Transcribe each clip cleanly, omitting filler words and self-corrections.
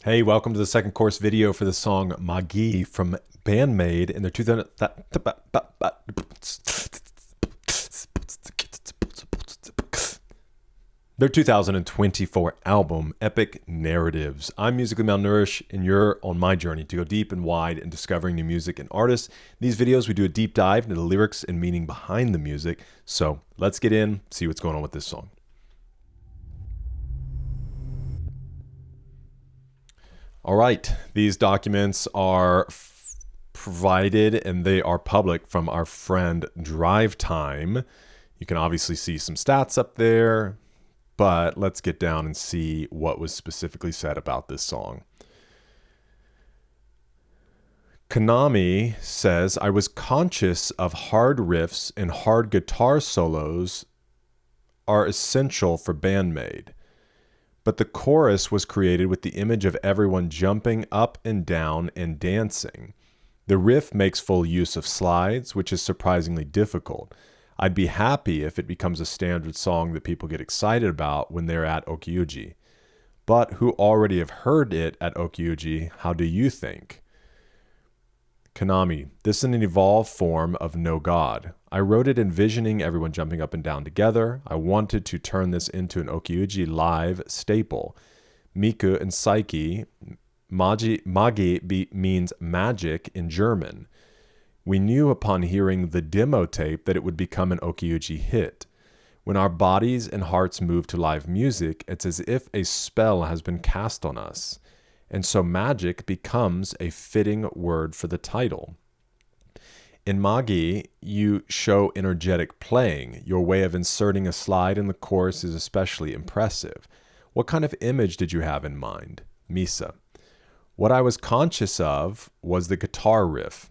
Hey, welcome to the second course video for the song Magie from BAND-MAID in their 2000 their 2024 album, Epic Narratives. I'm musically malnourished, and you're on my journey to go deep and wide in discovering new music and artists. In these videos, we do a deep dive into the lyrics and meaning behind the music. So let's get in, see what's going on with this song. All right, these documents are provided and they are public from our friend Drive Time. You can obviously see some stats up there, but let's get down and see what was specifically said about this song. Konami says, I was conscious of hard riffs and hard guitar solos are essential for BAND-MAID. But the chorus was created with the image of everyone jumping up and down and dancing. The riff makes full use of slides, which is surprisingly difficult. I'd be happy if it becomes a standard song that people get excited about when they're at Okyuji. But who already have heard it at Okyuji, how do you think? Konami, this is an evolved form of No God. I wrote it envisioning everyone jumping up and down together. I wanted to turn this into an Okyuji live staple. Miku and Psyche, Magie means magic in German. We knew upon hearing the demo tape that it would become an Okyuji hit. When our bodies and hearts move to live music, it's as if a spell has been cast on us. And so magic becomes a fitting word for the title. In Magie, you show energetic playing. Your way of inserting a slide in the chorus is especially impressive. What kind of image did you have in mind? Misa. What I was conscious of was the guitar riff.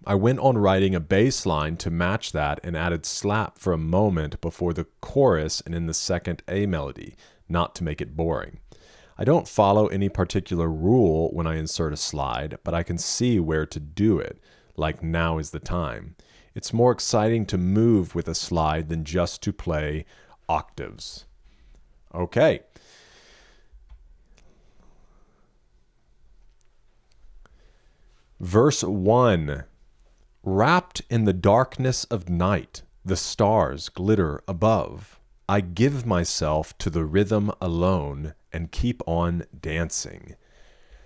I went on writing a bass line to match that and added slap for a moment before the chorus and in the second A melody, not to make it boring. I don't follow any particular rule when I insert a slide, but I can see where to do it, like now is the time. It's more exciting to move with a slide than just to play octaves. Okay. Verse 1. Wrapped in the darkness of night, the stars glitter above. I give myself to the rhythm alone and keep on dancing.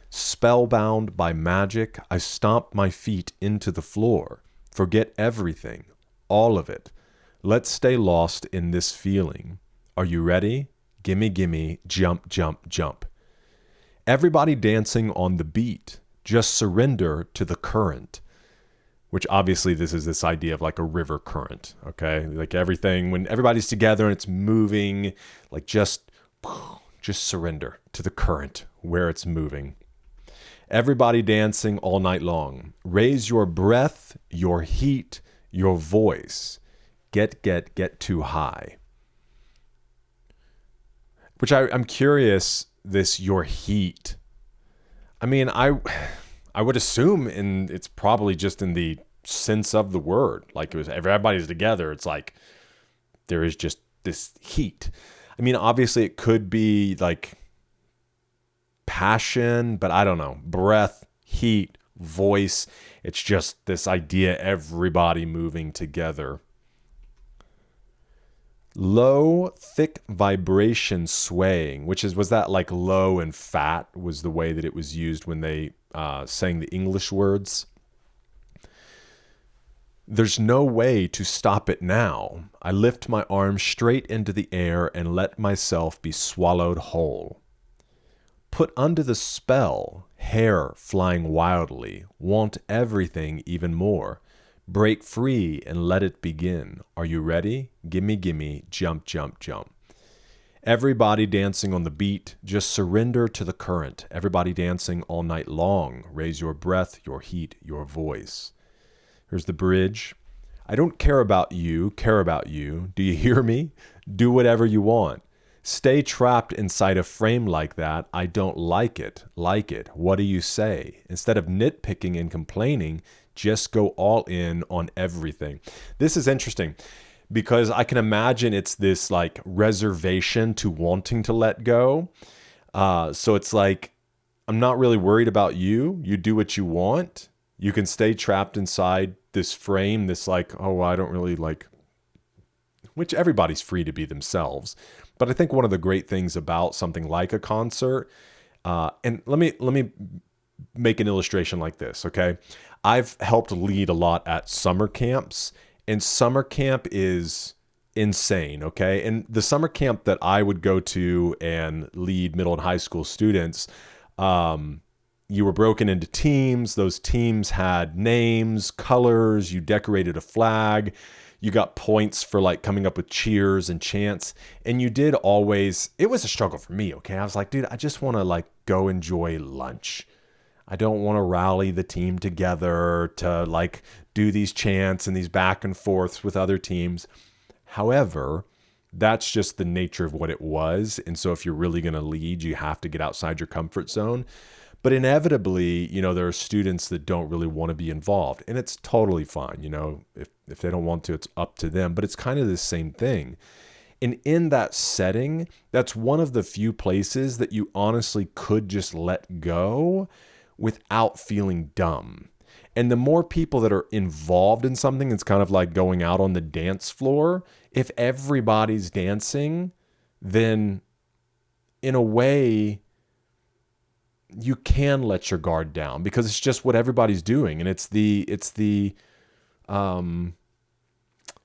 Spellbound by magic, I stomp my feet into the floor. Forget everything, all of it. Let's stay lost in this feeling. Are you ready? Gimme, gimme, jump, jump, jump. Everybody dancing on the beat. Just surrender to the current. Which obviously this is this idea of like a river current, okay? Like everything, when everybody's together and it's moving, like just surrender to the current where it's moving. Everybody dancing all night long. Raise your breath, your heat, your voice. Get too high. Which I'm curious, this your heat. I mean, I would assume it's probably just in the sense of the word. Like it was everybody's together. It's like there is just this heat. I mean, obviously it could be like passion, but I don't know. Breath, heat, voice. It's just this idea, everybody moving together. Low, thick vibration swaying, was that like low and fat was the way that it was used when they sang the English words. There's no way to stop it now. I lift my arms straight into the air and let myself be swallowed whole. Put under the spell, hair flying wildly, want everything even more. Break free and let it begin. Are you ready? Gimme, gimme, jump, jump, jump. Everybody dancing on the beat, just surrender to the current. Everybody dancing all night long. Raise your breath, your heat, your voice. Here's the bridge. I don't care about you, care about you. Do you hear me? Do whatever you want. Stay trapped inside a frame like that. I don't like it. Like it. What do you say? Instead of nitpicking and complaining, just go all in on everything. This is interesting because I can imagine it's this like reservation to wanting to let go. So it's like I'm not really worried about you. You do what you want. You can stay trapped inside this frame, this like, oh, I don't really like, which everybody's free to be themselves. But I think one of the great things about something like a concert, and let me make an illustration like this, okay? I've helped lead a lot at summer camps, and summer camp is insane, okay? And the summer camp that I would go to and lead middle and high school students, you were broken into teams. Those teams had names, colors. You decorated a flag. You got points for like coming up with cheers and chants. And you did always, it was a struggle for me, okay? I was like, dude, I just want to like go enjoy lunch. I don't want to rally the team together to like do these chants and these back and forths with other teams. However, that's just the nature of what it was. And so if you're really going to lead, you have to get outside your comfort zone. But inevitably, there are students that don't really want to be involved. And it's totally fine. If they don't want to, it's up to them. But it's kind of the same thing. And in that setting, that's one of the few places that you honestly could just let go without feeling dumb. And the more people that are involved in something, it's kind of like going out on the dance floor. If everybody's dancing, then in a way, you can let your guard down because it's just what everybody's doing. And it's the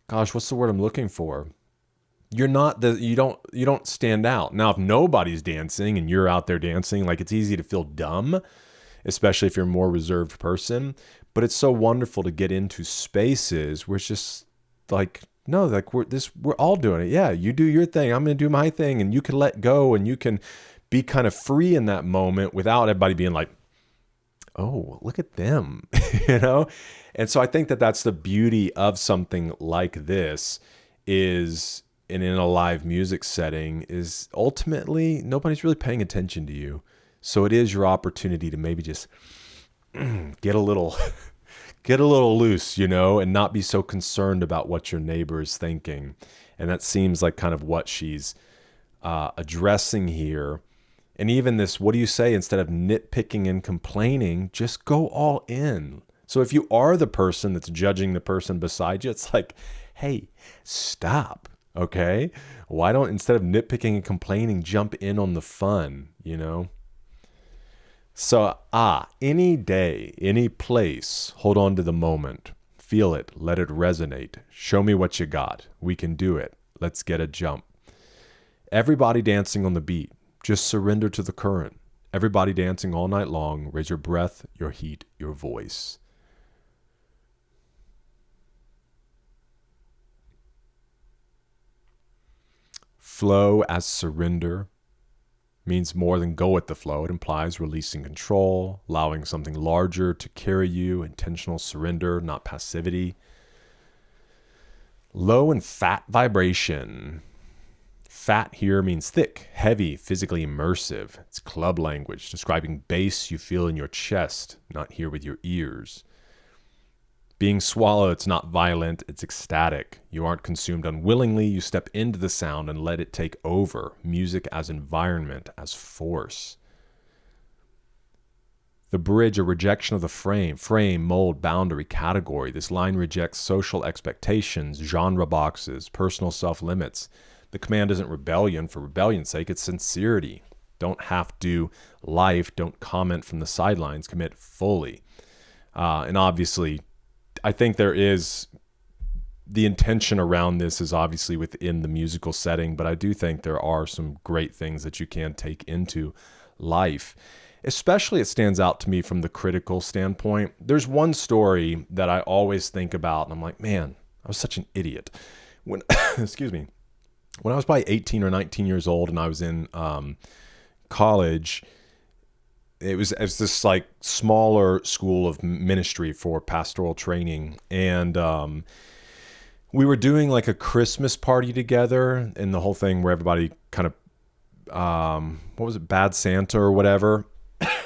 what's the word I'm looking for? You don't stand out. Now, if nobody's dancing and you're out there dancing, like it's easy to feel dumb, especially if you're a more reserved person. But it's so wonderful to get into spaces where it's just like, no, like we're all doing it. Yeah, you do your thing. I'm going to do my thing. And you can let go and you can be kind of free in that moment without everybody being like, oh, look at them, And so I think that that's the beauty of something like this is, and in a live music setting, is ultimately nobody's really paying attention to you. So it is your opportunity to maybe just get a little loose, and not be so concerned about what your neighbor is thinking. And that seems like kind of what she's addressing here. And even this, what do you say, instead of nitpicking and complaining, just go all in. So if you are the person that's judging the person beside you, it's like, hey, stop, okay? Why don't, instead of nitpicking and complaining, jump in on the fun, So, any day, any place, hold on to the moment. Feel it. Let it resonate. Show me what you got. We can do it. Let's get a jump. Everybody dancing on the beat. Just surrender to the current. Everybody dancing all night long. Raise your breath, your heat, your voice. Flow as surrender means more than go with the flow. It implies releasing control, allowing something larger to carry you, intentional surrender, not passivity. Low and fat vibration. Fat here means thick, heavy, physically immersive. It's club language, describing bass you feel in your chest, not hear with your ears. Being swallowed, it's not violent, it's ecstatic. You aren't consumed unwillingly, you step into the sound and let it take over. Music as environment, as force. The bridge, a rejection of the frame, mold, boundary, category. This line rejects social expectations, genre boxes, personal self-limits. The command isn't rebellion for rebellion's sake, it's sincerity. Don't have to life, don't comment from the sidelines, commit fully. And obviously, I think there is, the intention around this is obviously within the musical setting, but I do think there are some great things that you can take into life. Especially it stands out to me from the critical standpoint. There's one story that I always think about, and I'm like, man, I was such an idiot. When, excuse me, when I was probably 18 or 19 years old and I was in college, it was this like smaller school of ministry for pastoral training. And we were doing like a Christmas party together and the whole thing where everybody kind of, what was it? Bad Santa or whatever.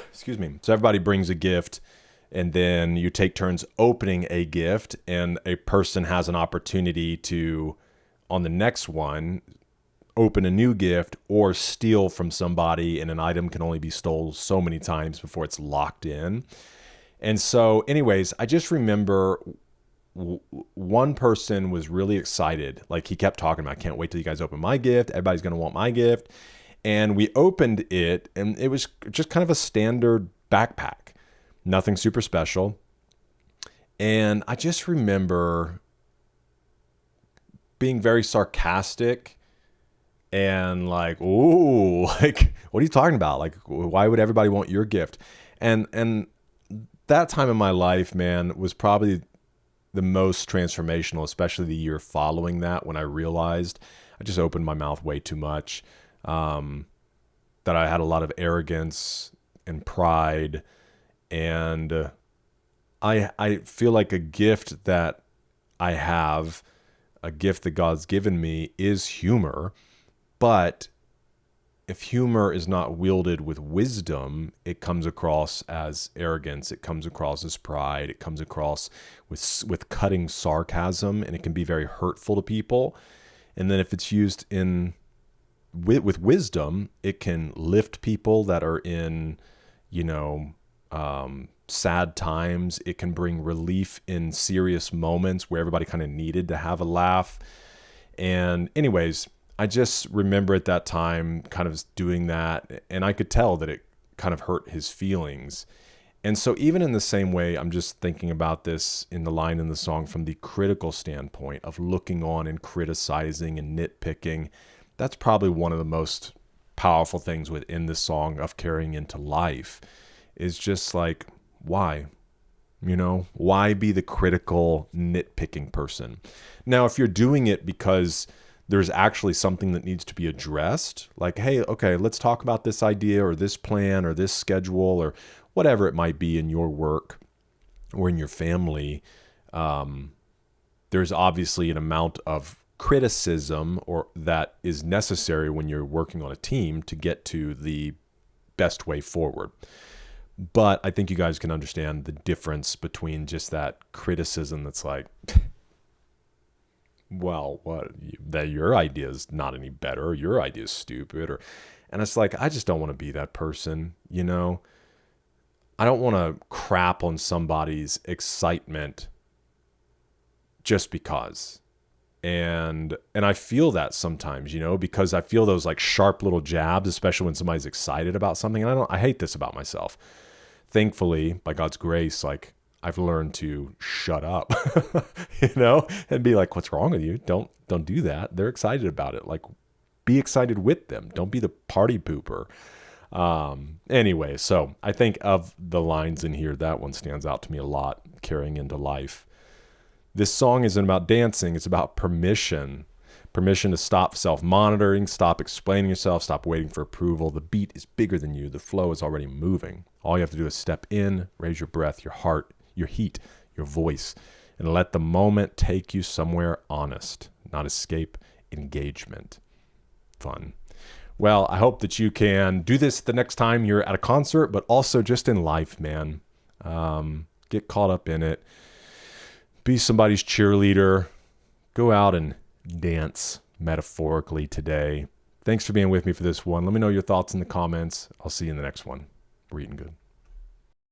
Excuse me. So everybody brings a gift and then you take turns opening a gift and a person has an opportunity to, on the next one, open a new gift or steal from somebody, and an item can only be stolen so many times before it's locked in. And so anyways, I just remember one person was really excited. Like, he kept talking about, I can't wait till you guys open my gift. Everybody's going to want my gift. And we opened it, and it was just kind of a standard backpack, nothing super special. And I just remember being very sarcastic and like, ooh, like, what are you talking about? Like, why would everybody want your gift? And that time in my life, man, was probably the most transformational, especially the year following that, when I realized I just opened my mouth way too much, that I had a lot of arrogance and pride. And I feel like a gift that I have, a gift that God's given me, is humor. But if humor is not wielded with wisdom, it comes across as arrogance. It comes across as pride. It comes across with cutting sarcasm, and it can be very hurtful to people. And then if it's used with wisdom, it can lift people that are in, sad times. It can bring relief in serious moments where everybody kind of needed to have a laugh. And anyways, I just remember at that time kind of doing that, and I could tell that it kind of hurt his feelings. And so even in the same way, I'm just thinking about this in the line in the song from the critical standpoint of looking on and criticizing and nitpicking. That's probably one of the most powerful things within the song of carrying into life, is just like, why? Why be the critical, nitpicking person? Now, if you're doing it because there's actually something that needs to be addressed, like, hey, okay, let's talk about this idea or this plan or this schedule or whatever it might be in your work or in your family, there's obviously an amount of criticism or that is necessary when you're working on a team to get to the best way forward. But I think you guys can understand the difference between just that criticism that's like, well, that your idea is not any better, or your idea is stupid, and it's like, I just don't want to be that person, I don't want to crap on somebody's excitement just because. And I feel that sometimes, because I feel those like sharp little jabs, especially when somebody's excited about something. And I hate this about myself. Thankfully, by God's grace, like, I've learned to shut up, and be like, what's wrong with you? Don't do that. They're excited about it. Like, be excited with them. Don't be the party pooper. Anyway, so I think of the lines in here, that one stands out to me a lot, carrying into life. This song isn't about dancing. It's about permission to stop self-monitoring, stop explaining yourself, stop waiting for approval. The beat is bigger than you. The flow is already moving. All you have to do is step in, raise your breath, your heart, your heat, your voice, and let the moment take you somewhere honest, not escape, engagement. Fun. Well, I hope that you can do this the next time you're at a concert, but also just in life, man. Get caught up in it. Be somebody's cheerleader. Go out and dance metaphorically today. Thanks for being with me for this one. Let me know your thoughts in the comments. I'll see you in the next one. We're eating good.